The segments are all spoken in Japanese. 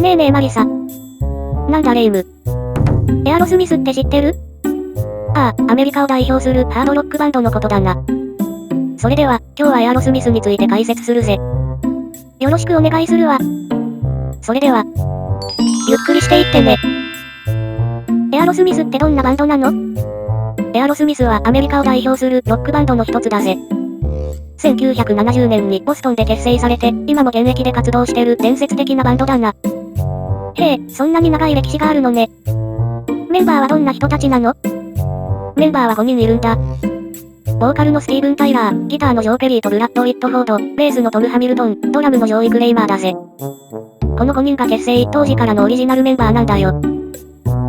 ねえねえマリサ。なんだレイム。エアロスミスって知ってる？ああ、アメリカを代表するハードロックバンドのことだな。それでは、今日はエアロスミスについて解説するぜ。よろしくお願いするわ。それでは、ゆっくりしていってね。エアロスミスってどんなバンドなの？エアロスミスはアメリカを代表するロックバンドの一つだぜ。1970年にボストンで結成されて、今も現役で活動してる伝説的なバンドだな。へえ、そんなに長い歴史があるのね。メンバーはどんな人たちなの？メンバーは5人いるんだ。ボーカルのスティーブン・タイラー、ギターのジョー・ペリーとブラッド・ウィットフォード、ベースのトム・ハミルトン、ドラムのジョーイ・クレイマーだぜ。この5人が結成当時からのオリジナルメンバーなんだよ。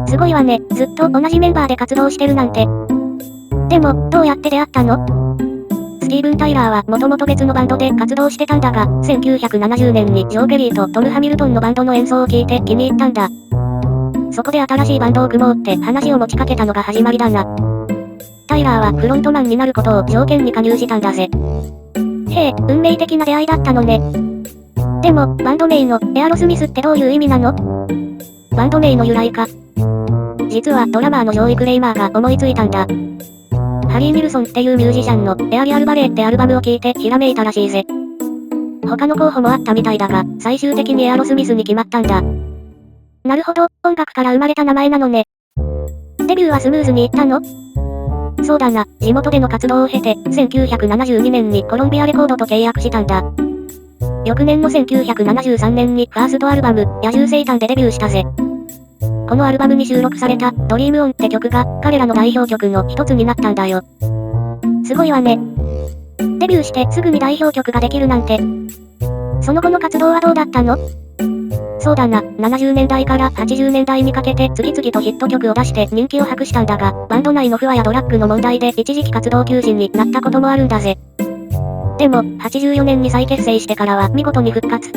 すごいわね、ずっと同じメンバーで活動してるなんて。でも、どうやって出会ったの？スティーブン・タイラーはもともと別のバンドで活動してたんだが、1970年にジョー・ペリーとトム・ハミルトンのバンドの演奏を聞いて気に入ったんだ。そこで新しいバンドを組もうって話を持ちかけたのが始まりだな。タイラーはフロントマンになることを条件に加入したんだぜ。へえ、運命的な出会いだったのね。でも、バンド名のエアロスミスってどういう意味なの？バンド名の由来か。実はドラマーのジョーイ・クレイマーが思いついたんだ。ハリー・ニルソンっていうミュージシャンのエアリアルバレーってアルバムを聴いてひらめいたらしいぜ。他の候補もあったみたいだが、最終的にエアロスミスに決まったんだ。なるほど、音楽から生まれた名前なのね。デビューはスムーズにいったの？そうだな、地元での活動を経て、1972年にコロンビアレコードと契約したんだ。翌年の1973年にファーストアルバム、野獣生誕でデビューしたぜ。このアルバムに収録された、ドリームオンって曲が、彼らの代表曲の一つになったんだよ。すごいわね。デビューしてすぐに代表曲ができるなんて。その後の活動はどうだったの？そうだな、70年代から80年代にかけて次々とヒット曲を出して人気を博したんだが、バンド内の不和やドラッグの問題で一時期活動休止になったこともあるんだぜ。でも、84年に再結成してからは見事に復活。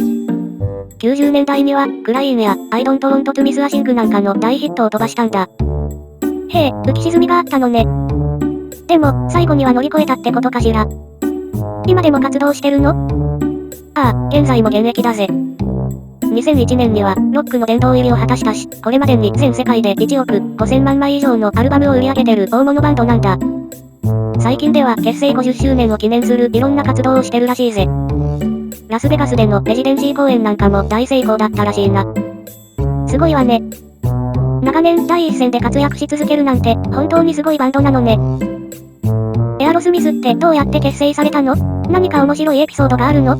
90年代には、クライーンや、アイドントロントトゥミスアシングなんかの大ヒットを飛ばしたんだ。へえ、浮き沈みがあったのね。でも、最後には乗り越えたってことかしら。今でも活動してるの？ああ、現在も現役だぜ。2001年には、ロックの殿堂入りを果たしたし、これまでに全世界で1億5000万枚以上のアルバムを売り上げてる大物バンドなんだ。最近では結成50周年を記念するいろんな活動をしてるらしいぜ。ラスベガスでのレジデンシー公演なんかも大成功だったらしいな。すごいわね。長年第一線で活躍し続けるなんて本当にすごいバンドなのね。エアロスミスってどうやって結成されたの？何か面白いエピソードがあるの？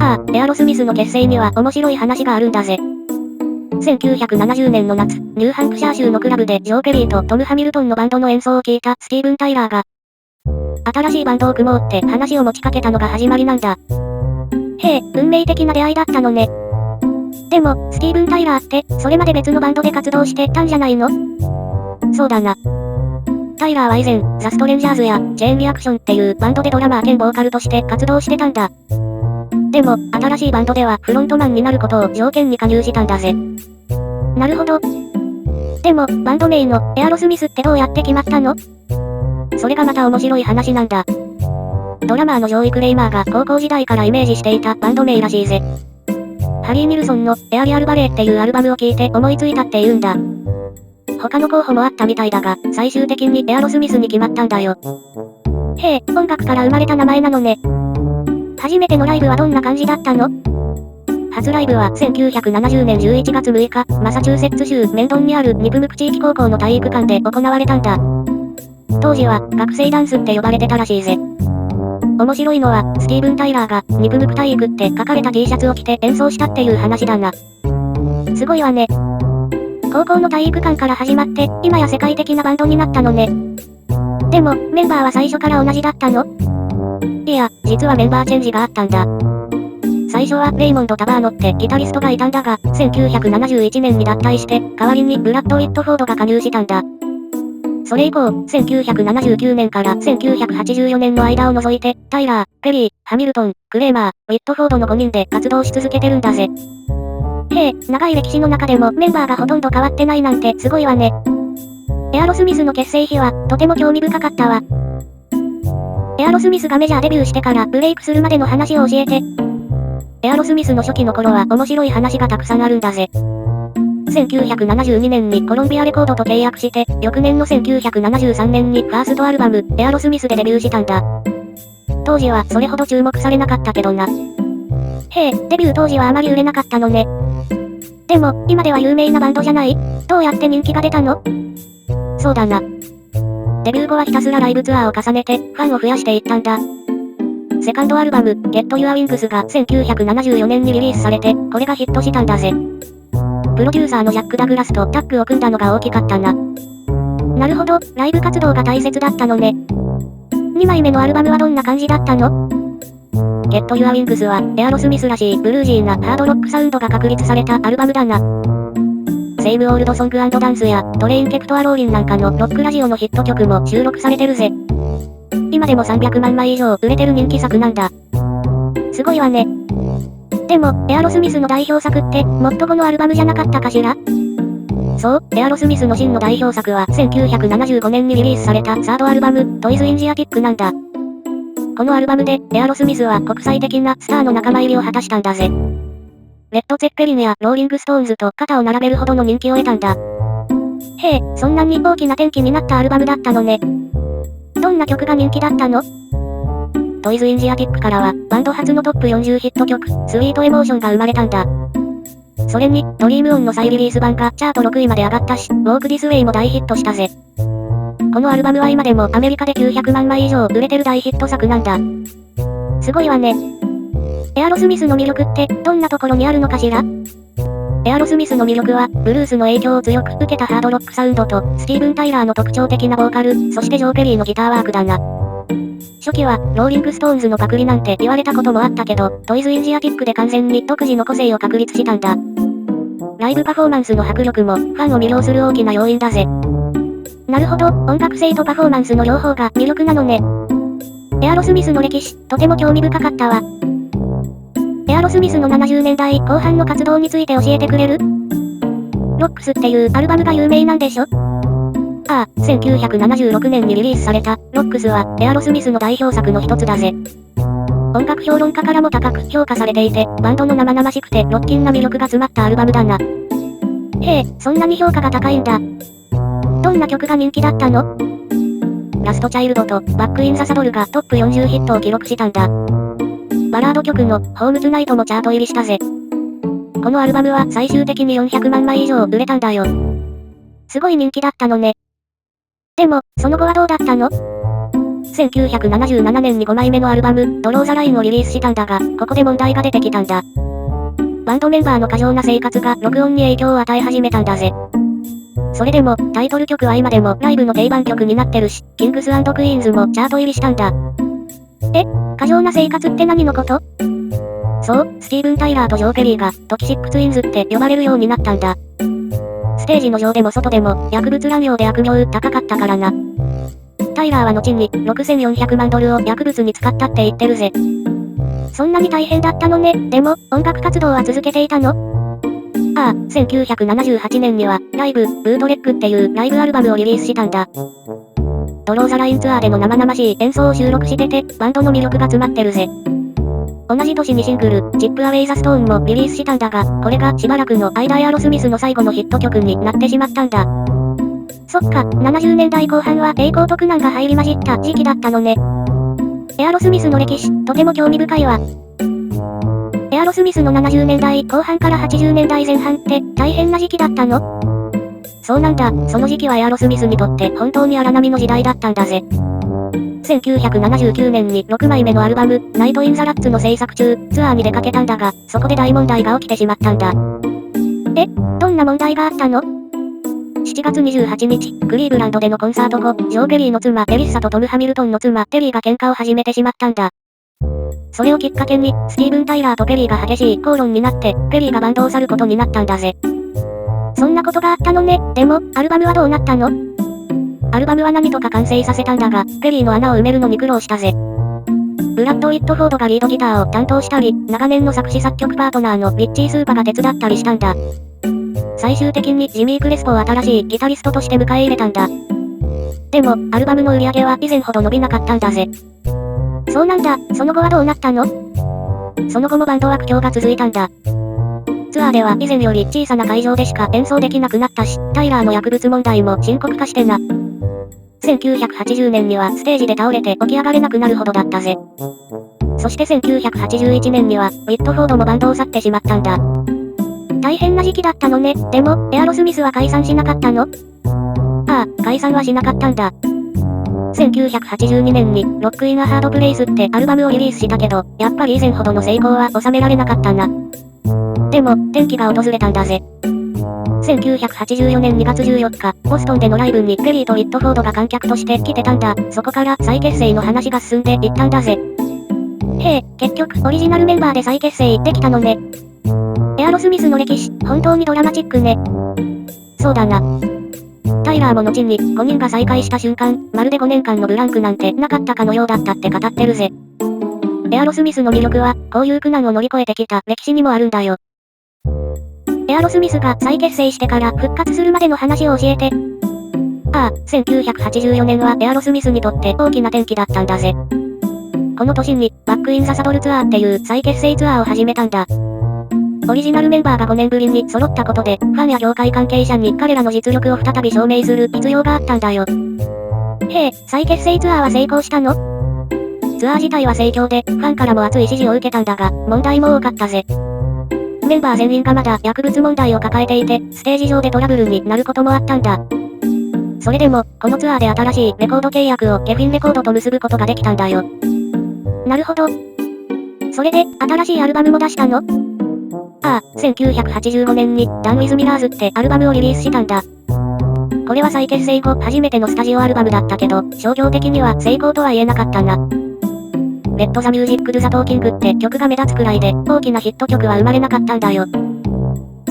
ああ、エアロスミスの結成には面白い話があるんだぜ。1970年の夏、ニューハンプシャー州のクラブでジョー・ペリーとトム・ハミルトンのバンドの演奏を聞いたスティーブン・タイラーが、新しいバンドを組もうって話を持ちかけたのが始まりなんだ。へえ、運命的な出会いだったのね。でも、スティーブン・タイラーって、それまで別のバンドで活動してたんじゃないの？そうだな。タイラーは以前、ザ・ストレンジャーズや、チェーンリアクションっていうバンドでドラマー兼ボーカルとして活動してたんだ。でも、新しいバンドではフロントマンになることを条件に加入したんだぜ。なるほど。でも、バンド名のエアロスミスってどうやって決まったの？それがまた面白い話なんだ。ドラマーのジョーイ・クレイマーが高校時代からイメージしていたバンド名らしいぜ。ハリー・ニルソンのエアリアルバレーっていうアルバムを聴いて思いついたって言うんだ。他の候補もあったみたいだが、最終的にエアロスミスに決まったんだよ。へえ、音楽から生まれた名前なのね。初めてのライブはどんな感じだったの？初ライブは1970年11月6日、マサチューセッツ州メンドンにあるニプムク地域高校の体育館で行われたんだ。当時は学生ダンスって呼ばれてたらしいぜ。面白いのは、スティーブン・タイラーがニプムク体育って書かれた T シャツを着て演奏したっていう話だな。すごいわね。高校の体育館から始まって、今や世界的なバンドになったのね。でも、メンバーは最初から同じだったの？いや、実はメンバーチェンジがあったんだ。最初はレイモンド・タバーノってギタリストがいたんだが、1971年に脱退して、代わりにブラッド・ウィットフォードが加入したんだ。それ以降、1979年から1984年の間を除いて、タイラー、ペリー、ハミルトン、クレーマー、ウィットフォードの5人で活動し続けてるんだぜ。へえ、長い歴史の中でもメンバーがほとんど変わってないなんてすごいわね。エアロスミスの結成秘話、とても興味深かったわ。エアロスミスがメジャーデビューしてからブレイクするまでの話を教えて。エアロスミスの初期の頃は面白い話がたくさんあるんだぜ。1972年にコロンビアレコードと契約して、翌年の1973年にファーストアルバム、エアロスミスでデビューしたんだ。当時はそれほど注目されなかったけどな。へえ、デビュー当時はあまり売れなかったのね。でも、今では有名なバンドじゃない？どうやって人気が出たの？そうだな。デビュー後はひたすらライブツアーを重ねて、ファンを増やしていったんだ。セカンドアルバム、Get Your Wings が1974年にリリースされて、これがヒットしたんだぜ。プロデューサーのジャック・ダグラスとタッグを組んだのが大きかったな。なるほど、ライブ活動が大切だったのね。2枚目のアルバムはどんな感じだったの？ Get Your Wings は、エアロスミスらしいブルージーなハードロックサウンドが確立されたアルバムだな。セイムオールドソング&ダンスやトレインケプトアローリンなんかのロックラジオのヒット曲も収録されてるぜ。今でも300万枚以上売れてる人気作なんだ。すごいわね。でも、エアロスミスの代表作って、もっと後のアルバムじゃなかったかしら？そう、エアロスミスの真の代表作は1975年にリリースされたサードアルバム、トイズ・イン・ジアティックなんだ。このアルバムで、エアロスミスは国際的なスターの仲間入りを果たしたんだぜ。レッド・ゼッペリンやローリング・ストーンズと肩を並べるほどの人気を得たんだ。へえ、そんなに大きな転機になったアルバムだったのね。どんな曲が人気だったの？トイズ・イン・ジアティックからは、バンド初のトップ40ヒット曲、スイート・エモーションが生まれたんだ。それに、ドリームオンの再リリース版がチャート6位まで上がったし、ウォーク・ディス・ウェイも大ヒットしたぜ。このアルバムは今でもアメリカで900万枚以上売れてる大ヒット作なんだ。すごいわね。エアロスミスの魅力ってどんなところにあるのかしら？エアロスミスの魅力は、ブルースの影響を強く受けたハードロックサウンドと、スティーブン・タイラーの特徴的なボーカル、そしてジョー・ペリーのギターワークだな。初期は、ローリング・ストーンズのパクリなんて言われたこともあったけど、トイズ・イン・ジアティックで完全に独自の個性を確立したんだ。ライブパフォーマンスの迫力も、ファンを魅了する大きな要因だぜ。なるほど、音楽性とパフォーマンスの両方が魅力なのね。エアロスミスの歴史、とても興味深かったわ。エアロスミスの70年代後半の活動について教えてくれる？ロックスっていうアルバムが有名なんでしょ？ああ、1976年にリリースされた、ロックスは、エアロスミスの代表作の一つだぜ。音楽評論家からも高く評価されていて、バンドの生々しくてロッキンな魅力が詰まったアルバムだな。へえ、そんなに評価が高いんだ。どんな曲が人気だったの？ラストチャイルドと、バックインザサドルがトップ40ヒットを記録したんだ。バラード曲の、ホームツナイトもチャート入りしたぜ。このアルバムは最終的に400万枚以上売れたんだよ。すごい人気だったのね。でも、その後はどうだったの？ 1977 年に5枚目のアルバム、ドローザラインをリリースしたんだが、ここで問題が出てきたんだ。バンドメンバーの過剰な生活が録音に影響を与え始めたんだぜ。それでも、タイトル曲は今でもライブの定番曲になってるし、キングス&クイーンズもチャート入りしたんだ。え？過剰な生活って何のこと？そう、スティーブン・タイラーとジョー・ペリーが、トキシックツインズって呼ばれるようになったんだ。ステージの上でも外でも、薬物乱用で悪名高かったからな。タイラーは後に、6400万ドルを薬物に使ったって言ってるぜ。そんなに大変だったのね。でも、音楽活動は続けていたの？ああ、1978年には、ライブ、ブートレックっていうライブアルバムをリリースしたんだ。ドローザラインツアーでの生々しい演奏を収録してて、バンドの魅力が詰まってるぜ。同じ年にシングル、チップアウェイザストーンもリリースしたんだが、これがしばらくの間エアロスミスの最後のヒット曲になってしまったんだ。そっか、70年代後半は栄光と苦難が入り混じった時期だったのね。エアロスミスの歴史、とても興味深いわ。エアロスミスの70年代後半から80年代前半って大変な時期だったの？そうなんだ、その時期はエアロスミスにとって本当に荒波の時代だったんだぜ。1979年に6枚目のアルバム、ナイト・イン・ザ・ラッツの制作中、ツアーに出かけたんだが、そこで大問題が起きてしまったんだ。え？どんな問題があったの？7月28日、クリーブランドでのコンサート後、ジョー・ペリーの妻、エリッサとトム・ハミルトンの妻、テリーが喧嘩を始めてしまったんだ。それをきっかけに、スティーブン・タイラーとペリーが激しい口論になって、ペリーがバンドを去ることになったんだぜ。そんなことがあったのね。でも、アルバムはどうなったの？アルバムは何とか完成させたんだが、ペリーの穴を埋めるのに苦労したぜ。ブラッド・ウィットフォードがリードギターを担当したり、長年の作詞作曲パートナーのリッチー・スーパが手伝ったりしたんだ。最終的にジミー・クレスポを新しいギタリストとして迎え入れたんだ。でも、アルバムの売り上げは以前ほど伸びなかったんだぜ。そうなんだ、その後はどうなったの？その後もバンドは苦境が続いたんだ。ツアーでは以前より小さな会場でしか演奏できなくなったし、タイラーの薬物問題も深刻化してな。1980年にはステージで倒れて起き上がれなくなるほどだったぜ。そして1981年には、ウィットフォードもバンドを去ってしまったんだ。大変な時期だったのね。でも、エアロスミスは解散しなかったの？ああ、解散はしなかったんだ。1982年に、ロックインアハードプレイスってアルバムをリリースしたけど、やっぱり以前ほどの成功は収められなかったな。でも、転機が訪れたんだぜ。1984年2月14日、ボストンでのライブにペリーとウィットフォードが観客として来てたんだ。そこから再結成の話が進んでいったんだぜ。へえ、結局オリジナルメンバーで再結成できたのね。エアロスミスの歴史、本当にドラマチックね。そうだな。タイラーも後に5人が再会した瞬間、まるで5年間のブランクなんてなかったかのようだったって語ってるぜ。エアロスミスの魅力は、こういう苦難を乗り越えてきた歴史にもあるんだよ。エアロスミスが再結成してから復活するまでの話を教えて。ああ、1984年はエアロスミスにとって大きな転機だったんだぜ。この年に、バックインザサドルツアーっていう再結成ツアーを始めたんだ。オリジナルメンバーが5年ぶりに揃ったことで、ファンや業界関係者に彼らの実力を再び証明する必要があったんだよ。へえ、再結成ツアーは成功したの？ツアー自体は盛況で、ファンからも熱い支持を受けたんだが、問題も多かったぜ。メンバー全員がまだ薬物問題を抱えていて、ステージ上でトラブルになることもあったんだ。それでも、このツアーで新しいレコード契約をゲフィンレコードと結ぶことができたんだよ。なるほど。それで、新しいアルバムも出したの？ああ、1985年に、ダン・ウィズ・ミラーズってアルバムをリリースしたんだ。これは再結成後初めてのスタジオアルバムだったけど、商業的には成功とは言えなかったな。レッド・ザ・ミュージック・ドゥ・ザ・トーキングって曲が目立つくらいで、大きなヒット曲は生まれなかったんだよ。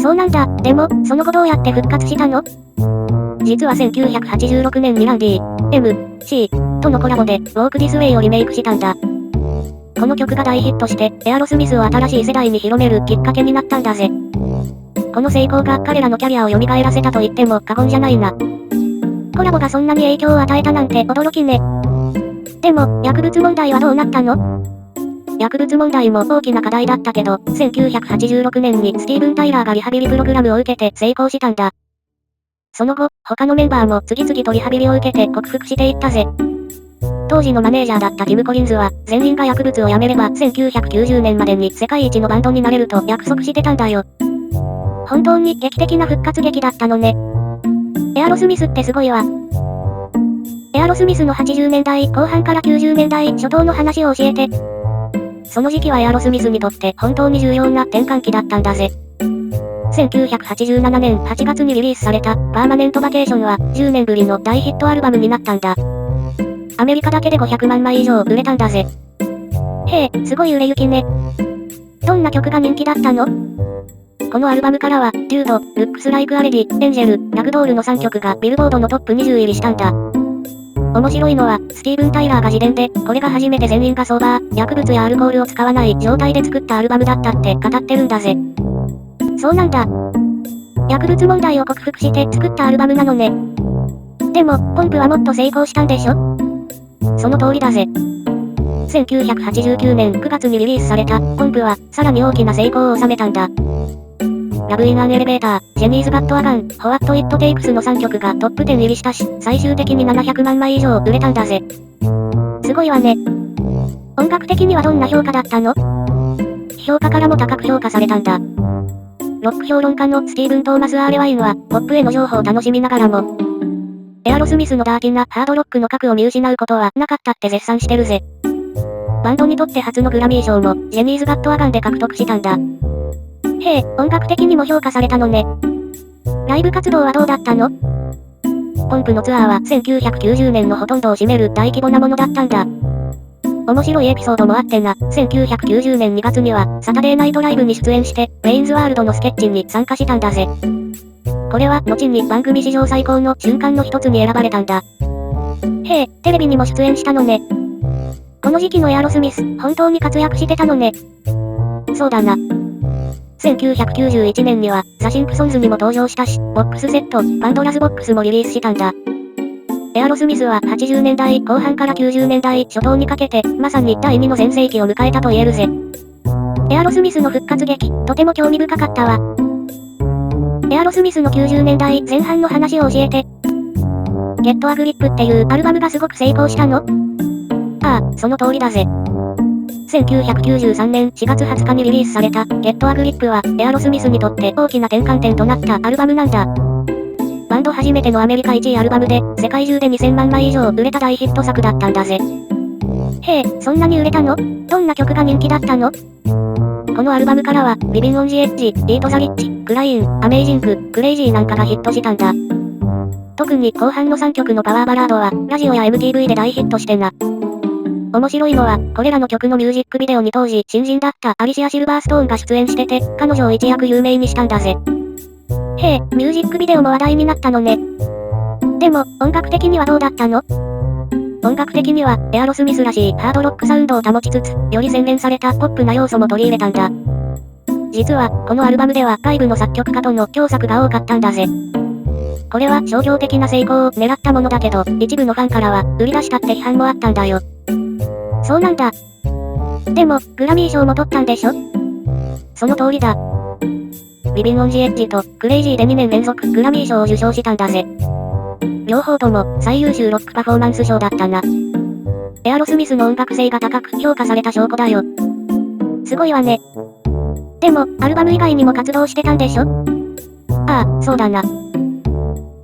そうなんだ。でも、その後どうやって復活したの？実は1986年にランディ、M、C とのコラボで、Walk This Wayをリメイクしたんだ。この曲が大ヒットして、エアロスミスを新しい世代に広めるきっかけになったんだぜ。この成功が彼らのキャリアを蘇らせたと言っても過言じゃないな。コラボがそんなに影響を与えたなんて驚きね。でも、薬物問題はどうなったの？薬物問題も大きな課題だったけど、1986年にスティーブン・タイラーがリハビリプログラムを受けて成功したんだ。その後、他のメンバーも次々とリハビリを受けて克服していったぜ。当時のマネージャーだったティム・コリンズは、全員が薬物をやめれば1990年までに世界一のバンドになれると約束してたんだよ。本当に劇的な復活劇だったのね。エアロスミスってすごいわ。エアロスミスの80年代後半から90年代初頭の話を教えて。その時期はエアロスミスにとって本当に重要な転換期だったんだぜ。1987年8月にリリースされたパーマネントバケーションは10年ぶりの大ヒットアルバムになったんだ。アメリカだけで500万枚以上売れたんだぜ。へえ、すごい売れ行きね。どんな曲が人気だったの？このアルバムからは、デュード、ルックスライクアレディ、エンジェル、ラグドールの3曲がビルボードのトップ20入りしたんだ。面白いのは、スティーブン・タイラーが自伝で、これが初めて全員がソーバー、薬物やアルコールを使わない状態で作ったアルバムだったって語ってるんだぜ。そうなんだ。薬物問題を克服して作ったアルバムなのね。でも、ポンプはもっと成功したんでしょ？その通りだぜ。1989年9月にリリースされた、ポンプは、さらに大きな成功を収めたんだ。ラブインアンエレベーター、ジェニーズバットワガン、ホワットイットテイクスの3曲がトップ10入りしたし、最終的に700万枚以上売れたんだぜ。すごいわね。音楽的にはどんな評価だったの？評価からも高く評価されたんだ。ロック評論家のスティーブン・トーマス・アーレワインは、ポップへの情報を楽しみながらも、エアロスミスのダーティーなハードロックの核を見失うことはなかったって絶賛してるぜ。バンドにとって初のグラミー賞も、ジェニーズ・バットワガンで獲得したんだ。へえ、音楽的にも評価されたのね。ライブ活動はどうだったの？ポンプのツアーは1990年のほとんどを占める大規模なものだったんだ。面白いエピソードもあってな、1990年2月には、サタデーナイトライブに出演して、ウェインズワールドのスケッチに参加したんだぜ。これは、後に番組史上最高の瞬間の一つに選ばれたんだ。へえ、テレビにも出演したのね。この時期のエアロスミス、本当に活躍してたのね。そうだな。1991年には、ザ・シンプソンズにも登場したし、ボックスセット、パンドラズボックスもリリースしたんだ。エアロスミスは80年代後半から90年代初頭にかけて、まさに第2の全盛期を迎えたと言えるぜ。エアロスミスの復活劇、とても興味深かったわ。エアロスミスの90年代前半の話を教えて。ゲットアグリップっていうアルバムがすごく成功したの？ああ、その通りだぜ。1993年4月20日にリリースされた、ゲットアグリップは、エアロスミスにとって大きな転換点となったアルバムなんだ。バンド初めてのアメリカ1位アルバムで、世界中で2000万枚以上売れた大ヒット作だったんだぜ。へえ、そんなに売れたの？どんな曲が人気だったの？このアルバムからは、リビンオンジエッジ、ビートザリッチ、クライン、アメイジング、クレイジーなんかがヒットしたんだ。特に後半の3曲のパワーバラードは、ラジオや MTV で大ヒットしてな。面白いのは、これらの曲のミュージックビデオに当時新人だったアリシア・シルバーストーンが出演してて、彼女を一躍有名にしたんだぜ。へえ、ミュージックビデオも話題になったのね。でも、音楽的にはどうだったの？音楽的には、エアロスミスらしいハードロックサウンドを保ちつつ、より洗練されたポップな要素も取り入れたんだ。実は、このアルバムでは外部の作曲家との共作が多かったんだぜ。これは商業的な成功を狙ったものだけど、一部のファンからは、売り出したって批判もあったんだよ。そうなんだ。でも、グラミー賞も取ったんでしょ？その通りだ。リビンオンジエッジとクレイジーで2年連続グラミー賞を受賞したんだぜ。両方とも最優秀ロックパフォーマンス賞だったな。エアロスミスの音楽性が高く評価された証拠だよ。すごいわね。でも、アルバム以外にも活動してたんでしょ？ああ、そうだな。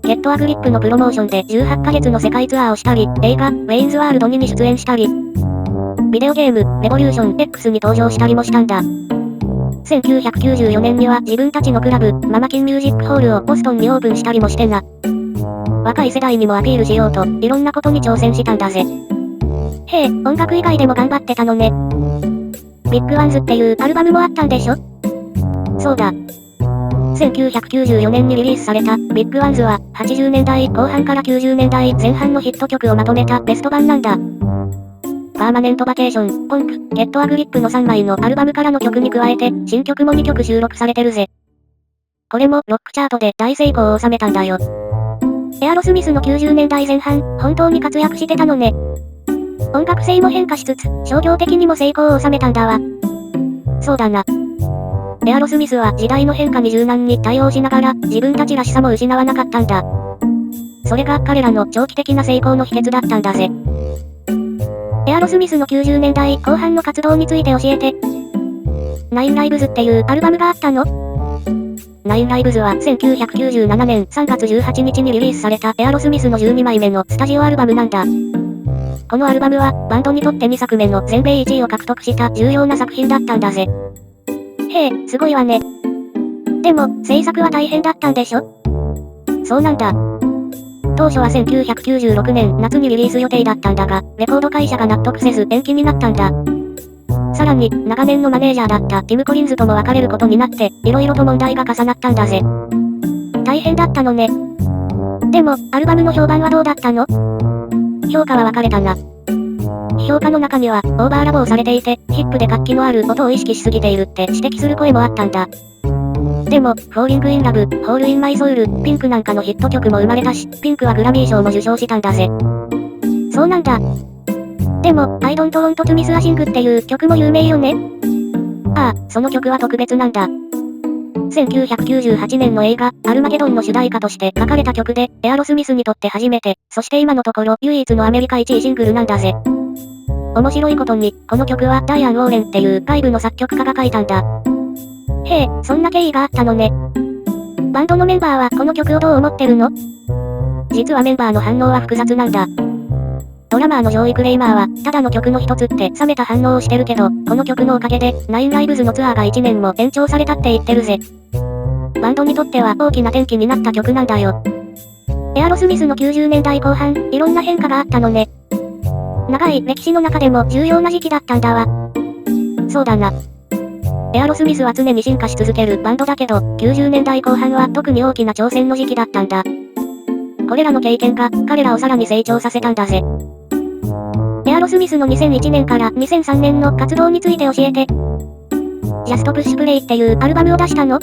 ゲットアグリップのプロモーションで18ヶ月の世界ツアーをしたり、映画、ウェインズワールド2に出演したり、ビデオゲーム、レボリューション X に登場したりもしたんだ。1994年には自分たちのクラブ、ママキンミュージックホールをボストンにオープンしたりもしてな。若い世代にもアピールしようと、いろんなことに挑戦したんだぜ。へえ、音楽以外でも頑張ってたのね。ビッグワンズっていうアルバムもあったんでしょ？そうだ。1994年にリリースされたビッグワンズは80年代後半から90年代前半のヒット曲をまとめたベスト版なんだ。パーマネントバケーション、ポンク、ゲットアグリップの3枚のアルバムからの曲に加えて新曲も2曲収録されてるぜ。これもロックチャートで大成功を収めたんだよ。エアロスミスの90年代前半、本当に活躍してたのね。音楽性も変化しつつ、商業的にも成功を収めたんだわ。そうだな。エアロスミスは時代の変化に柔軟に対応しながら、自分たちらしさも失わなかったんだ。それが彼らの長期的な成功の秘訣だったんだぜ。エアロスミスの90年代後半の活動について教えて。ナインライブズっていうアルバムがあったの？ナインライブズは1997年3月18日にリリースされたエアロスミスの12枚目のスタジオアルバムなんだ。このアルバムはバンドにとって2作目の全米1位を獲得した重要な作品だったんだぜ。へえ、すごいわね。でも、制作は大変だったんでしょ？そうなんだ。当初は1996年夏にリリース予定だったんだが、レコード会社が納得せず延期になったんだ。さらに、長年のマネージャーだったティム・コリンズとも別れることになって、色々と問題が重なったんだぜ。大変だったのね。でも、アルバムの評判はどうだったの？評価は分かれたな。評価の中には、オーバーラボをされていて、ヒップで活気のある音を意識しすぎているって指摘する声もあったんだ。でも、フォーリングインラブ、ホールインマイソウル、ピンクなんかのヒット曲も生まれたし、ピンクはグラミー賞も受賞したんだぜ。そうなんだ。でも、I Don't Want to Miss a Thingっていう曲も有名よね。ああ、その曲は特別なんだ。1998年の映画、アルマゲドンの主題歌として書かれた曲で、エアロスミスにとって初めて、そして今のところ唯一のアメリカ1位シングルなんだぜ。面白いことに、この曲はダイアン・ウォーレンっていう外部の作曲家が書いたんだ。へえ、そんな経緯があったのね。バンドのメンバーはこの曲をどう思ってるの？実はメンバーの反応は複雑なんだ。ドラマーのジョーイ・クレイマーは、ただの曲の一つって冷めた反応をしてるけど、この曲のおかげで、ナインライブズのツアーが1年も延長されたって言ってるぜ。バンドにとっては大きな転機になった曲なんだよ。エアロスミスの90年代後半、いろんな変化があったのね。長い歴史の中でも重要な時期だったんだわ。そうだな。エアロスミスは常に進化し続けるバンドだけど、90年代後半は特に大きな挑戦の時期だったんだ。これらの経験が彼らをさらに成長させたんだぜ。エアロスミスの2001年から2003年の活動について教えて。ジャストプッシュプレイっていうアルバムを出したの？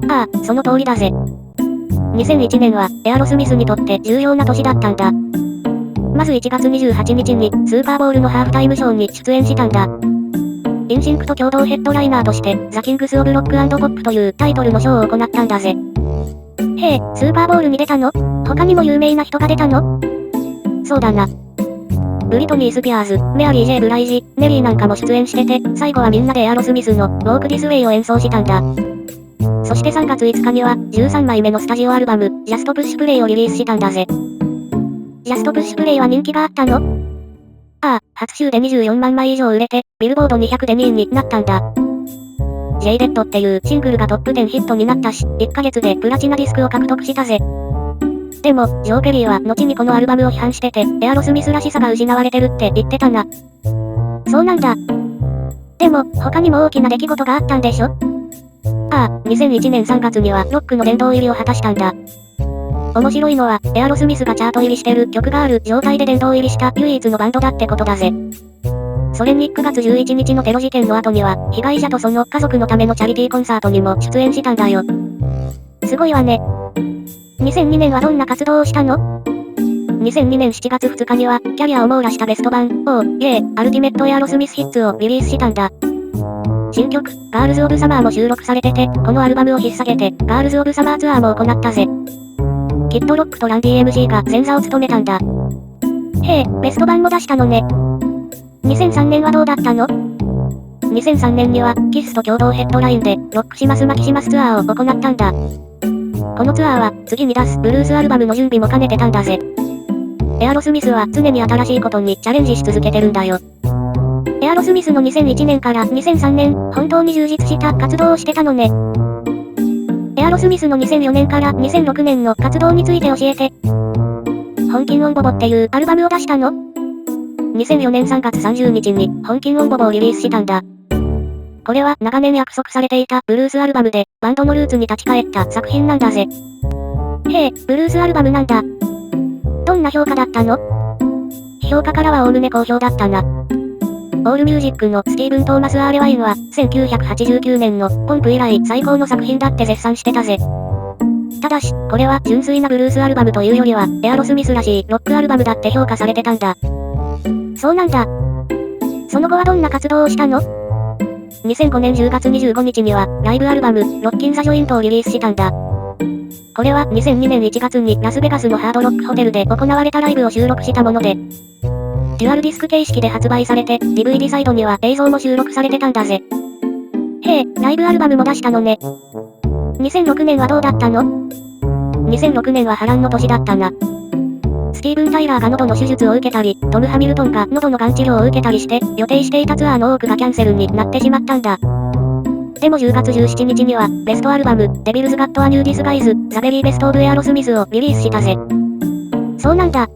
ああ、その通りだぜ。2001年はエアロスミスにとって重要な年だったんだ。まず1月28日にスーパーボウルのハーフタイムショーに出演したんだ。インシンクと共同ヘッドライナーとして、ザ・キングス・オブ・ロック&ポップというタイトルのショーを行ったんだぜ。へえ、スーパーボールに出たの？他にも有名な人が出たの？そうだな。ブリトニー・スピアーズ、メアリー・ジェイ・ブライジ、ネリーなんかも出演してて、最後はみんなでエアロスミスの、ウォーク・ディス・ウェイを演奏したんだ。そして3月5日には、13枚目のスタジオアルバム、ジャスト・プッシュ・プレイをリリースしたんだぜ。ジャスト・プッシュ・プレイは人気があったの？ああ、初週で24万枚以上売れて、ビルボード200で2位になったんだ。ジェイ・デッドっていうシングルがトップ10ヒットになったし、1ヶ月でプラチナディスクを獲得したぜ。でも、ジョー・ペリーは後にこのアルバムを批判してて、エアロスミスらしさが失われてるって言ってたな。そうなんだ。でも、他にも大きな出来事があったんでしょ？ああ、2001年3月にはロックの殿堂入りを果たしたんだ。面白いのは、エアロスミスがチャート入りしてる曲がある状態で殿堂入りした唯一のバンドだってことだぜ。それに9月11日のテロ事件の後には、被害者とその家族のためのチャリティーコンサートにも出演したんだよ。すごいわね。2002年はどんな活動をしたの？ 2002 年7月2日には、キャリアを網羅したベスト版、アルティメットエアロスミスヒッツをリリースしたんだ。新曲、ガールズ・オブ・サマーも収録されてて、このアルバムを引っ提げて、ガールズ・オブ・サマーツアーも行ったぜ。キッドロックとラン DMG が前座を務めたんだ。へえ、ベスト版も出したのね。2003年はどうだったの？ 2003 年には、キスと共同ヘッドラインで、ロックシマスマキシマスツアーを行ったんだ。このツアーは、次に出すブルースアルバムの準備も兼ねてたんだぜ。エアロスミスは常に新しいことにチャレンジし続けてるんだよ。エアロスミスの2001年から2003年、本当に充実した活動をしてたのね。エアロスミスの2004年から2006年の活動について教えて。本金オンボボっていうアルバムを出したの？ 2004 年3月30日に本金オンボボをリリースしたんだ。これは長年約束されていたブルースアルバムで、バンドのルーツに立ち返った作品なんだぜ。へえ、ブルースアルバムなんだ。どんな評価だったの？評価からはおおむね好評だったな。オールミュージックのスティーブン・トーマス・アーレワインは、1989年のポンプ以来最高の作品だって絶賛してたぜ。ただし、これは純粋なブルースアルバムというよりは、エアロスミスらしいロックアルバムだって評価されてたんだ。そうなんだ。その後はどんな活動をしたの？2005年10月25日には、ライブアルバム、ロッキン・ザ・ジョイントをリリースしたんだ。これは2002年1月にラスベガスのハードロックホテルで行われたライブを収録したもので、デュアルディスク形式で発売されて、DVD サイドには映像も収録されてたんだぜ。へえ、ライブアルバムも出したのね。2006年はどうだったの？ 2006 年は波乱の年だったな。スティーブン・タイラーが喉の手術を受けたり、トム・ハミルトンが喉のがん治療を受けたりして、予定していたツアーの多くがキャンセルになってしまったんだ。でも10月17日には、ベストアルバム、デビルズ・ガット・ア・ニュー・ディスガイズ、ザ・ベリー・ベスト・オブ・エアロスミスをリリースしたぜ。そうなんだ。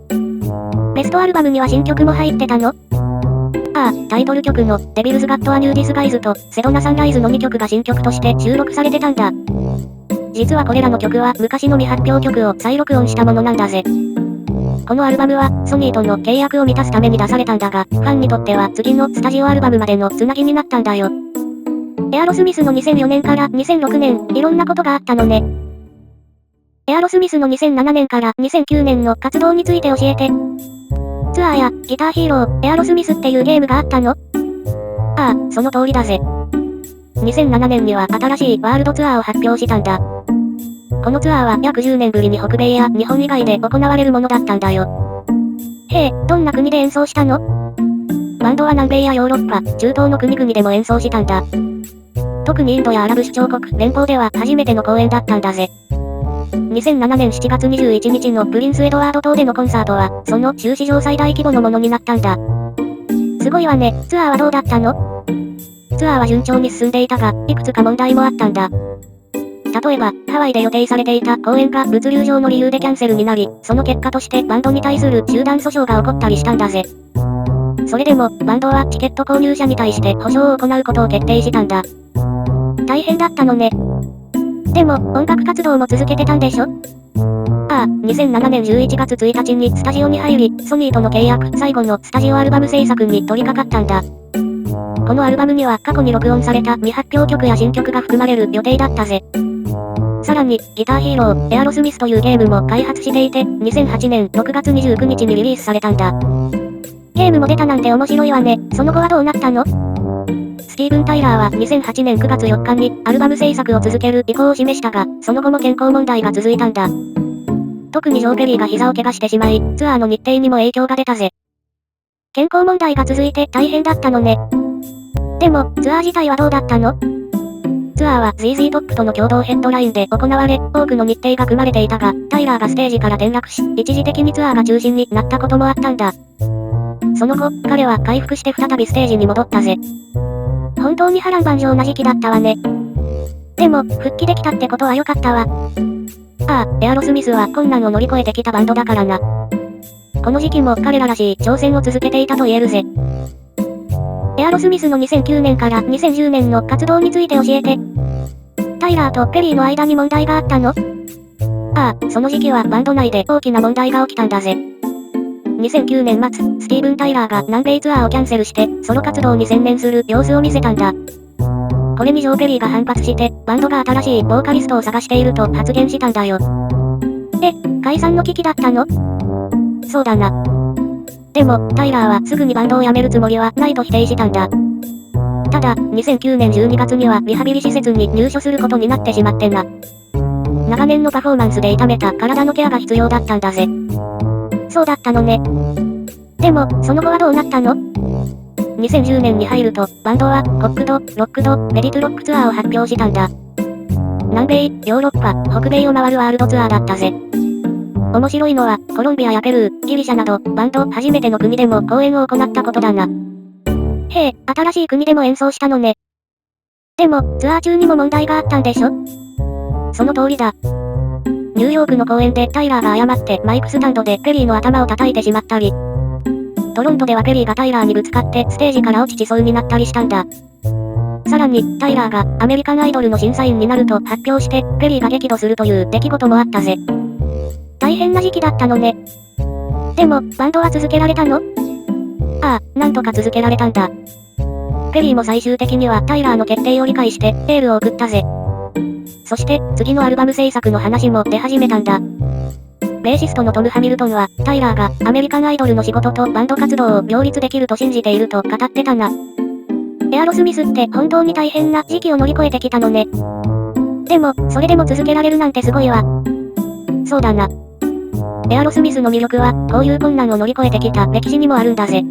ベストアルバムには新曲も入ってたの？ああ、タイトル曲の、デビルズ・ガット・ア・ニュー・ディスガイズと、セドナ・サンライズの2曲が新曲として収録されてたんだ。実はこれらの曲は昔の未発表曲を再録音したものなんだぜ。このアルバムは、ソニーとの契約を満たすために出されたんだが、ファンにとっては次のスタジオアルバムまでのつなぎになったんだよ。エアロスミスの2004年から2006年、いろんなことがあったのね。エアロスミスの2007年から2009年の活動について教えて。ツアーやギターヒーロー、エアロスミスっていうゲームがあったの？ああ、その通りだぜ。2007年には新しいワールドツアーを発表したんだ。このツアーは約10年ぶりに北米や日本以外で行われるものだったんだよ。へえ、どんな国で演奏したの？バンドは南米やヨーロッパ、中東の国々でも演奏したんだ。特にインドやアラブ首長国連邦では初めての公演だったんだぜ。2007年7月21日のプリンスエドワード島でのコンサートは、その州史上最大規模のものになったんだ。すごいわね。ツアーはどうだったの？ツアーは順調に進んでいたが、いくつか問題もあったんだ。例えば、ハワイで予定されていた公演が物流上の理由でキャンセルになり、その結果としてバンドに対する集団訴訟が起こったりしたんだぜ。それでも、バンドはチケット購入者に対して補償を行うことを決定したんだ。大変だったのね。でも、音楽活動も続けてたんでしょ？ああ、2007年11月1日にスタジオに入り、ソニーとの契約最後のスタジオアルバム制作に取り掛かったんだ。このアルバムには過去に録音された未発表曲や新曲が含まれる予定だったぜ。さらに、ギターヒーロー、エアロスミスというゲームも開発していて、2008年6月29日にリリースされたんだ。ゲームも出たなんて面白いわね。その後はどうなったの？スティーブン・タイラーは2008年9月4日にアルバム制作を続ける意向を示したが、その後も健康問題が続いたんだ。特にジョー・ペリーが膝を怪我してしまい、ツアーの日程にも影響が出たぜ。健康問題が続いて大変だったのね。でも、ツアー自体はどうだったの？ツアーは ZZ トップとの共同ヘッドラインで行われ、多くの日程が組まれていたが、タイラーがステージから転落し、一時的にツアーが中止になったこともあったんだ。その後、彼は回復して再びステージに戻ったぜ。本当に波乱万丈な時期だったわね。でも、復帰できたってことは良かったわ。ああ、エアロスミスは困難を乗り越えてきたバンドだからな。この時期も彼ららしい挑戦を続けていたと言えるぜ。エアロスミスの2009年から2010年の活動について教えて。タイラーとペリーの間に問題があったの？ああ、その時期はバンド内で大きな問題が起きたんだぜ。2009年末、スティーブン・タイラーが南米ツアーをキャンセルして、ソロ活動に専念する様子を見せたんだ。これにジョー・ペリーが反発して、バンドが新しいボーカリストを探していると発言したんだよ。解散の危機だったの？そうだな。でも、タイラーはすぐにバンドを辞めるつもりはないと否定したんだ。ただ、2009年12月にはリハビリ施設に入所することになってしまってな。長年のパフォーマンスで痛めた体のケアが必要だったんだぜ。そうだったのね。でも、その後はどうなったの？2010年に入ると、バンドは、コックド、ロックド、メディトロックツアーを発表したんだ。南米、ヨーロッパ、北米を回るワールドツアーだったぜ。面白いのは、コロンビアやペルー、ギリシャなど、バンド初めての国でも公演を行ったことだな。へえ、新しい国でも演奏したのね。でも、ツアー中にも問題があったんでしょ？その通りだ。ニューヨークの公演でタイラーが誤ってマイクスタンドでペリーの頭を叩いてしまったり、トロントではペリーがタイラーにぶつかってステージから落ちそうになったりしたんだ。さらに、タイラーがアメリカンアイドルの審査員になると発表して、ペリーが激怒するという出来事もあったぜ。大変な時期だったのね。でも、バンドは続けられたの？ああ、なんとか続けられたんだ。ペリーも最終的にはタイラーの決定を理解してエールを送ったぜ。そして、次のアルバム制作の話も出始めたんだ。ベーシストのトム・ハミルトンは、タイラーがアメリカンアイドルの仕事とバンド活動を両立できると信じていると語ってたな。エアロスミスって本当に大変な時期を乗り越えてきたのね。でも、それでも続けられるなんてすごいわ。そうだな。エアロスミスの魅力は、こういう困難を乗り越えてきた歴史にもあるんだぜ。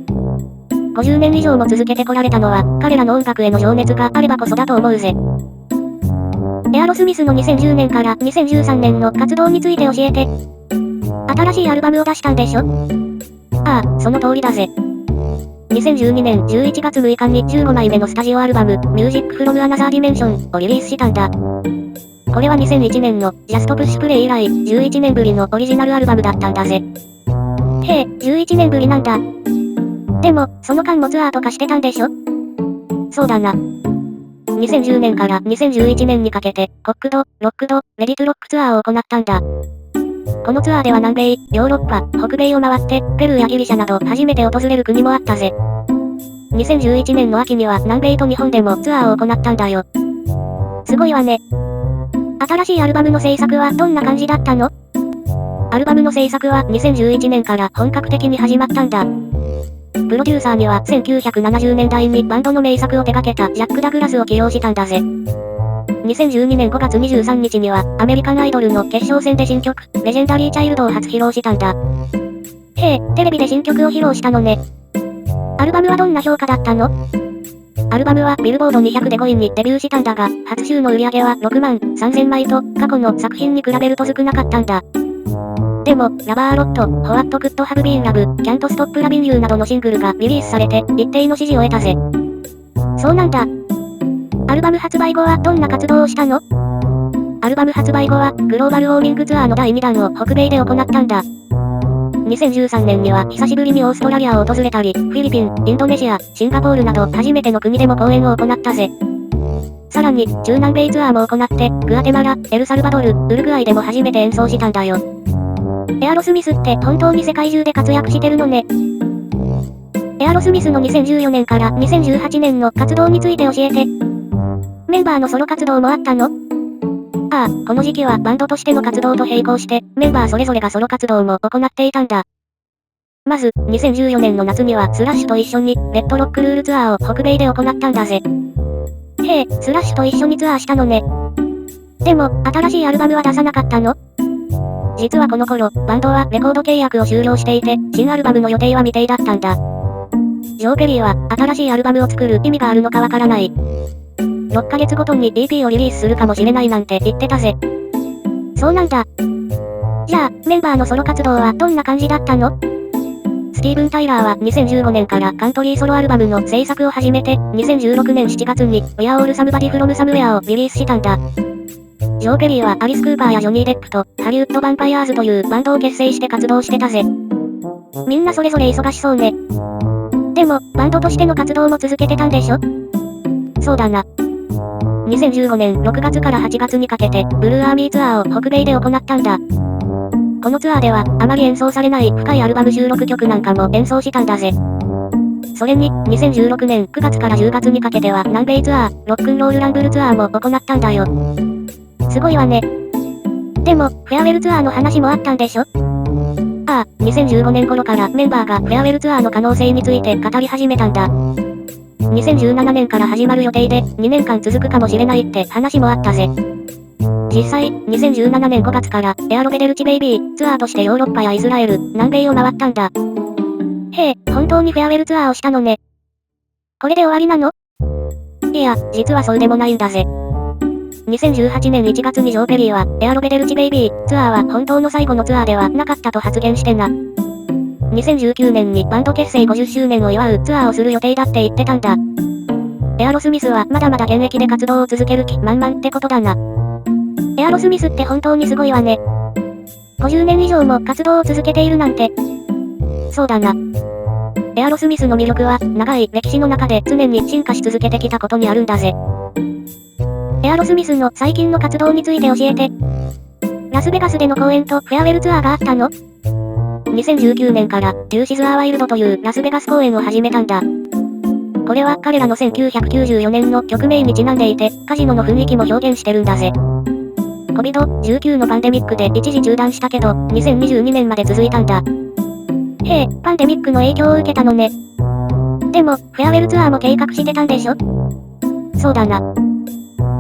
50年以上も続けてこられたのは、彼らの音楽への情熱があればこそだと思うぜ。エアロスミスの2010年から2013年の活動について教えて。新しいアルバムを出したんでしょ？ああ、その通りだぜ。2012年11月6日に15枚目のスタジオアルバム、Music from Another Dimension をリリースしたんだ。これは2001年のジャストプッシュプレイ以来、11年ぶりのオリジナルアルバムだったんだぜ。へえ、11年ぶりなんだ。でも、その間もツアーとかしてたんでしょ？そうだな。2010年から2011年にかけて、コックド、ロックド、レディトロックツアーを行ったんだ。このツアーでは南米、ヨーロッパ、北米を回って、ペルーやギリシャなど初めて訪れる国もあったぜ。2011年の秋には南米と日本でもツアーを行ったんだよ。すごいわね。新しいアルバムの制作はどんな感じだったの？アルバムの制作は2011年から本格的に始まったんだ。プロデューサーには1970年代にバンドの名作を手掛けたジャック・ダグラスを起用したんだぜ。2012年5月23日にはアメリカンアイドルの決勝戦で新曲、レジェンダリー・チャイルドを初披露したんだ。へえ、テレビで新曲を披露したのね。アルバムはどんな評価だったの？アルバムはビルボード200で5位にデビューしたんだが、初週の売り上げは6万3000枚と過去の作品に比べると少なかったんだ。でも、ラバーロット、ホワットクッドハブビーンラブ、キャントストップラビンユーなどのシングルがリリースされて、一定の支持を得たぜ。そうなんだ。アルバム発売後はどんな活動をしたの？アルバム発売後は、グローバルウォーミングツアーの第2弾を北米で行ったんだ。2013年には久しぶりにオーストラリアを訪れたり、フィリピン、インドネシア、シンガポールなど初めての国でも公演を行ったぜ。さらに、中南米ツアーも行って、グアテマラ、エルサルバドル、ウルグアイでも初めて演奏したんだよ。エアロスミスって本当に世界中で活躍してるのね。エアロスミスの2014年から2018年の活動について教えて。メンバーのソロ活動もあったの？ああ、この時期はバンドとしての活動と並行して、メンバーそれぞれがソロ活動も行っていたんだ。まず、2014年の夏にはスラッシュと一緒に、レッドロックルールツアーを北米で行ったんだぜ。へえ、スラッシュと一緒にツアーしたのね。でも、新しいアルバムは出さなかったの？実はこの頃、バンドはレコード契約を終了していて、新アルバムの予定は未定だったんだ。ジョー・ペリーは、新しいアルバムを作る意味があるのかわからない。6ヶ月ごとに EP をリリースするかもしれないなんて言ってたぜ。そうなんだ。じゃあ、メンバーのソロ活動はどんな感じだったの？スティーブン・タイラーは2015年からカントリーソロアルバムの制作を始めて、2016年7月に We Are All Somebody From Somewhere をリリースしたんだ。ジョー・ペリーはアリス・クーパーやジョニー・デップとハリウッド・ヴァンパイアーズというバンドを結成して活動してたぜ。みんなそれぞれ忙しそうね。でも、バンドとしての活動も続けてたんでしょ？そうだな。2015年6月から8月にかけて、ブルーアーミーツアーを北米で行ったんだ。このツアーでは、あまり演奏されない深いアルバム収録曲なんかも演奏したんだぜ。それに、2016年9月から10月にかけては南米ツアー、ロックンロールランブルツアーも行ったんだよ。すごいわね。でも、フェアウェルツアーの話もあったんでしょ？ああ、2015年頃からメンバーがフェアウェルツアーの可能性について語り始めたんだ。2017年から始まる予定で、2年間続くかもしれないって話もあったぜ。実際、2017年5月から、エアロベデルチベイビー、ツアーとしてヨーロッパやイスラエル、南米を回ったんだ。へえ、本当にフェアウェルツアーをしたのね。これで終わりなの？いや、実はそうでもないんだぜ。2018年1月にジョー・ペリーは、エアロベデルチベイビー、ツアーは本当の最後のツアーではなかったと発言してな。2019年にバンド結成50周年を祝うツアーをする予定だって言ってたんだ。エアロスミスはまだまだ現役で活動を続ける気満々ってことだな。エアロスミスって本当にすごいわね。50年以上も活動を続けているなんて。そうだな。エアロスミスの魅力は、長い歴史の中で常に進化し続けてきたことにあるんだぜ。エアロスミスの最近の活動について教えて。ラスベガスでの公演とフェアウェルツアーがあったの？ 2019 年から、デューシズ・アー・ワイルドというラスベガス公演を始めたんだ。これは彼らの1994年の曲名にちなんでいて、カジノの雰囲気も表現してるんだぜ。COVID-19 のパンデミックで一時中断したけど、2022年まで続いたんだ。へえ、パンデミックの影響を受けたのね。でも、フェアウェルツアーも計画してたんでしょ？そうだな。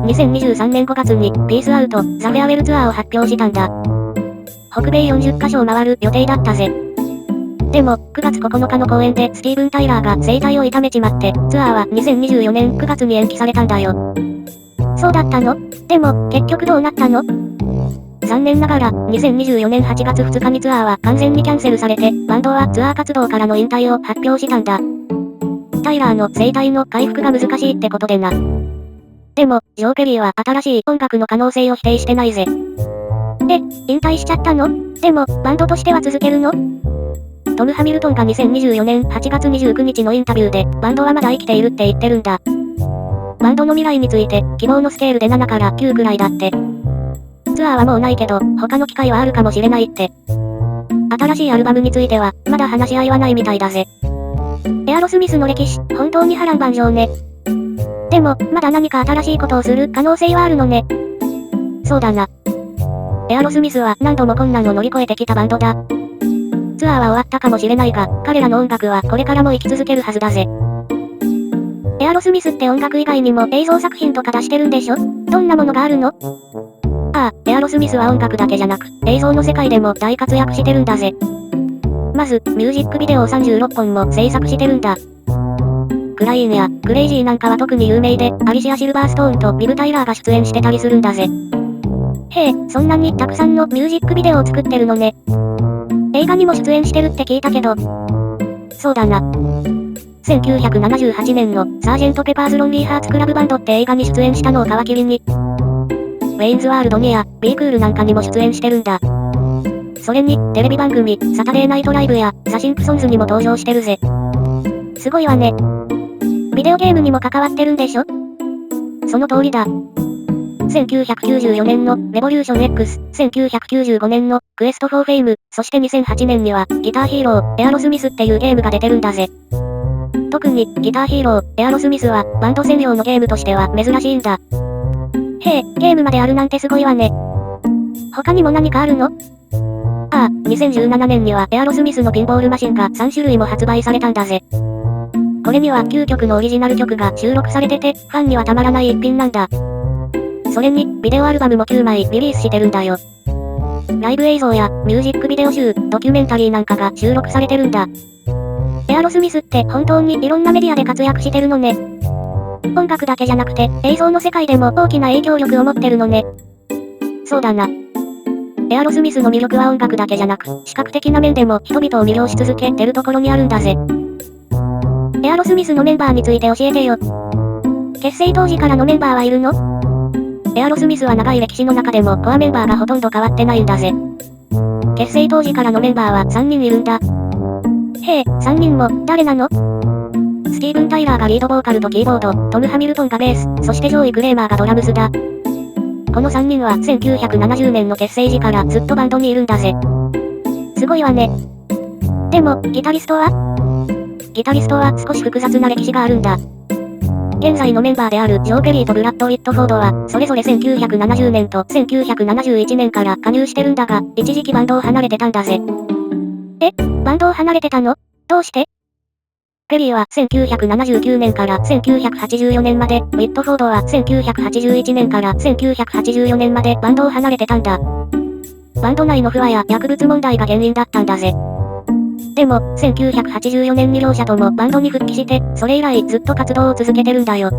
2023年5月に、ピースアウト、ザ・フェアウェルツアーを発表したんだ。北米40カ所を回る予定だったぜ。でも、9月9日の公演でスティーブン・タイラーが声帯を痛めちまって、ツアーは2024年9月に延期されたんだよ。そうだったの？でも、結局どうなったの？残念ながら、2024年8月2日にツアーは完全にキャンセルされて、バンドはツアー活動からの引退を発表したんだ。タイラーの声帯の回復が難しいってことでな。でも、ジョー・ペリーは新しい音楽の可能性を否定してないぜ。引退しちゃったの？でも、バンドとしては続けるの？トム・ハミルトンが2024年8月29日のインタビューで、バンドはまだ生きているって言ってるんだ。バンドの未来について、希望のスケールで7から9くらいだって。ツアーはもうないけど、他の機会はあるかもしれないって。新しいアルバムについては、まだ話し合いはないみたいだぜ。エアロスミスの歴史、本当に波乱万丈ね。でも、まだ何か新しいことをする可能性はあるのね。そうだな。エアロスミスは何度も困難を乗り越えてきたバンドだ。ツアーは終わったかもしれないが、彼らの音楽はこれからも生き続けるはずだぜ。エアロスミスって音楽以外にも映像作品とか出してるんでしょ？どんなものがあるの？ああ、エアロスミスは音楽だけじゃなく、映像の世界でも大活躍してるんだぜ。まず、ミュージックビデオを36本も制作してるんだ。クラインやクレイジーなんかは特に有名で、アリシア・シルバーストーンとビブ・タイラーが出演してたりするんだぜ。へえ、そんなにたくさんのミュージックビデオを作ってるのね。映画にも出演してるって聞いたけど。そうだな。1978年のサージェント・ペパーズ・ロンリー・ハーツ・クラブ・バンドって映画に出演したのを皮切りに、ウェインズ・ワールドにや、ビークールなんかにも出演してるんだ。それに、テレビ番組、サタデーナイトライブや、ザ・シンプソンズにも登場してるぜ。すごいわね。ビデオゲームにも関わってるんでしょ？その通りだ。1994年のレボリューション X、1995年のクエスト・フォー・フェイム、そして2008年にはギターヒーロー、エアロスミスっていうゲームが出てるんだぜ。特にギターヒーロー、エアロスミスはバンド専用のゲームとしては珍しいんだ。へえ、ゲームまであるなんてすごいわね。他にも何かあるの？ああ、2017年にはエアロスミスのピンボールマシンが3種類も発売されたんだぜ。これには9曲のオリジナル曲が収録されてて、ファンにはたまらない一品なんだ。それに、ビデオアルバムも9枚リリースしてるんだよ。ライブ映像やミュージックビデオ集、ドキュメンタリーなんかが収録されてるんだ。エアロスミスって本当にいろんなメディアで活躍してるのね。音楽だけじゃなくて映像の世界でも大きな影響力を持ってるのね。そうだな。エアロスミスの魅力は音楽だけじゃなく、視覚的な面でも人々を魅了し続けてるところにあるんだぜ。エアロスミスのメンバーについて教えてよ。結成当時からのメンバーはいるの？エアロスミスは長い歴史の中でもコアメンバーがほとんど変わってないんだぜ。結成当時からのメンバーは3人いるんだ。へえ、3人も、誰なの？スティーブン・タイラーがリードボーカルとキーボード、トム・ハミルトンがベース、そしてジョーイ・クレーマーがドラムスだ。この3人は1970年の結成時からずっとバンドにいるんだぜ。すごいわね。でも、ギタリストは少し複雑な歴史があるんだ。現在のメンバーであるジョー・ペリーとブラッド・ウィットフォードは、それぞれ1970年と1971年から加入してるんだが、一時期バンドを離れてたんだぜ。え？バンドを離れてたの？どうして？ペリーは1979年から1984年まで、ウィットフォードは1981年から1984年までバンドを離れてたんだ。バンド内の不和や薬物問題が原因だったんだぜ。でも、1984年に両者ともバンドに復帰して、それ以来ずっと活動を続けてるんだよ。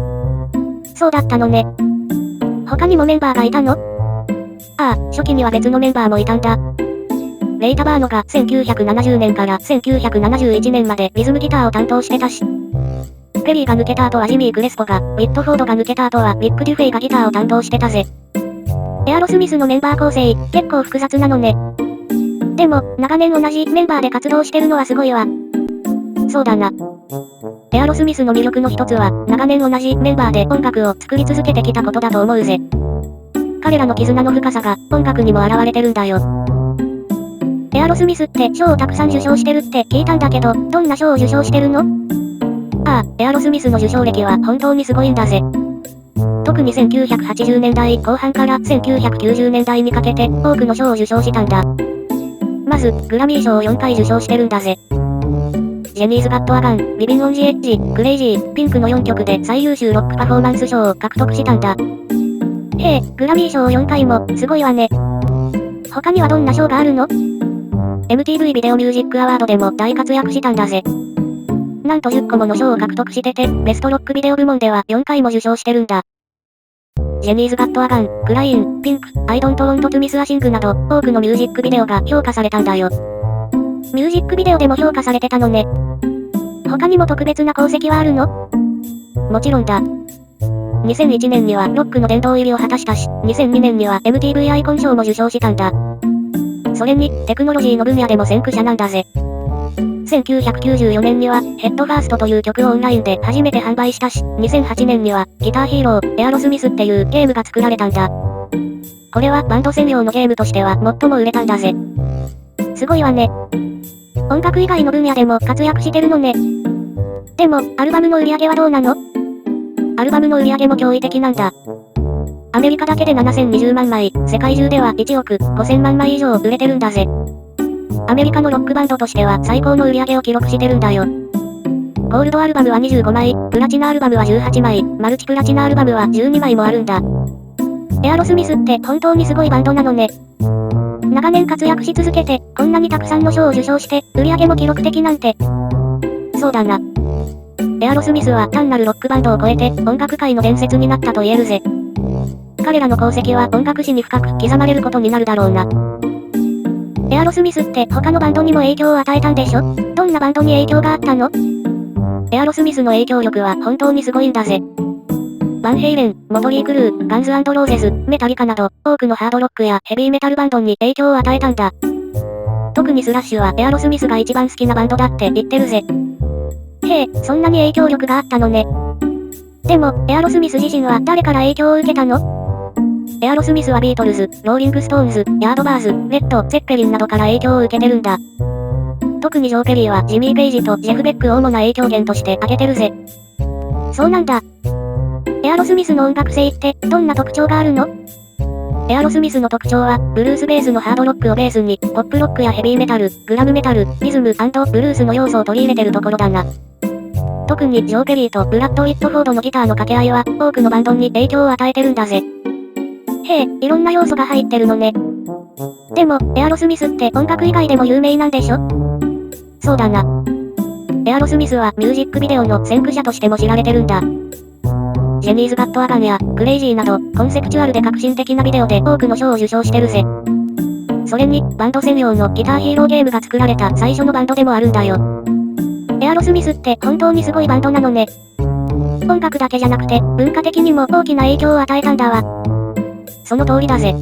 そうだったのね。他にもメンバーがいたの？ああ、初期には別のメンバーもいたんだ。レイ・タバーノが1970年から1971年までリズムギターを担当してたし。ペリーが抜けた後はジミー・クレスポが、ウィットフォードが抜けた後はリック・デュフェイがギターを担当してたぜ。エアロスミスのメンバー構成、結構複雑なのね。でも、長年同じメンバーで活動してるのはすごいわ。そうだな。エアロスミスの魅力の一つは、長年同じメンバーで音楽を作り続けてきたことだと思うぜ。彼らの絆の深さが音楽にも現れてるんだよ。エアロスミスって賞をたくさん受賞してるって聞いたんだけど、どんな賞を受賞してるの？ああ、エアロスミスの受賞歴は本当にすごいんだぜ。特に1980年代後半から1990年代にかけて多くの賞を受賞したんだ。まず、グラミー賞を4回受賞してるんだぜ。ジェニーズ・ガット・アガン、ビビン・オン・ジ・エッジ、クレイジー、ピンクの4曲で最優秀ロックパフォーマンス賞を獲得したんだ。へえ、グラミー賞を4回も、すごいわね。他にはどんな賞があるの？ MTV ビデオミュージックアワードでも大活躍したんだぜ。なんと10個もの賞を獲得してて、ベストロックビデオ部門では4回も受賞してるんだ。ジェニーズ・ガット・アガン、クライン、ピンク、アイドント・ウォント・トゥ・ミス・ア・シングなど、多くのミュージックビデオが評価されたんだよ。ミュージックビデオでも評価されてたのね。他にも特別な功績はあるの？もちろんだ。2001年にはロックの殿堂入りを果たしたし、2002年には MTV アイコン賞も受賞したんだ。それに、テクノロジーの分野でも先駆者なんだぜ。1994年には、ヘッドファーストという曲をオンラインで初めて販売したし、2008年には、ギターヒーロー、エアロスミスっていうゲームが作られたんだ。これはバンド専用のゲームとしては最も売れたんだぜ。すごいわね。音楽以外の分野でも活躍してるのね。でも、アルバムの売り上げはどうなの？アルバムの売り上げも驚異的なんだ。アメリカだけで7020万枚、世界中では1億5000万枚以上売れてるんだぜ。アメリカのロックバンドとしては最高の売り上げを記録してるんだよ。ゴールドアルバムは25枚、プラチナアルバムは18枚、マルチプラチナアルバムは12枚もあるんだ。エアロスミスって本当にすごいバンドなのね。長年活躍し続けて、こんなにたくさんの賞を受賞して、売り上げも記録的なんて。そうだな。エアロスミスは単なるロックバンドを超えて、音楽界の伝説になったと言えるぜ。彼らの功績は音楽史に深く刻まれることになるだろうな。エアロスミスって他のバンドにも影響を与えたんでしょ？どんなバンドに影響があったの？エアロスミスの影響力は本当にすごいんだぜ。バンヘイレン、モトリー・クルー、ガンズ&ローゼズ、メタリカなど、多くのハードロックやヘビーメタルバンドに影響を与えたんだ。特にスラッシュはエアロスミスが一番好きなバンドだって言ってるぜ。へえ、そんなに影響力があったのね。でも、エアロスミス自身は誰から影響を受けたの？エアロスミスはビートルズ、ローリングストーンズ、ヤードバーズ、レッド、ゼッペリンなどから影響を受けてるんだ。特にジョー・ペリーはジミー・ペイジとジェフ・ベックを主な影響源として挙げてるぜ。そうなんだ。エアロスミスの音楽性ってどんな特徴があるの？エアロスミスの特徴は、ブルースベースのハードロックをベースに、ポップロックやヘビーメタル、グラムメタル、リズム&ブルースの要素を取り入れてるところだな。特にジョー・ペリーとブラッド・ウィットフォードのギターの掛け合いは、多くのバンドに影響を与えてるんだぜ。へえ、いろんな要素が入ってるのね。でも、エアロスミスって音楽以外でも有名なんでしょ？そうだな。エアロスミスはミュージックビデオの先駆者としても知られてるんだ。ジェニーズ・ガット・アガンやクレイジーなど、コンセプチュアルで革新的なビデオで多くの賞を受賞してるぜ。それに、バンド専用のギターヒーローゲームが作られた最初のバンドでもあるんだよ。エアロスミスって本当にすごいバンドなのね。音楽だけじゃなくて、文化的にも大きな影響を与えたんだわ。その通りだぜ。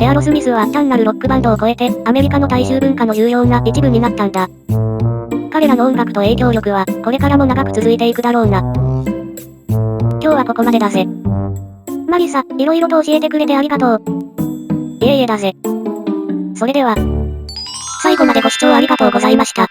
エアロスミスは単なるロックバンドを超えて、アメリカの大衆文化の重要な一部になったんだ。彼らの音楽と影響力は、これからも長く続いていくだろうな。今日はここまでだぜ。マリサ、いろいろと教えてくれてありがとう。いえいえだぜ。それでは、最後までご視聴ありがとうございました。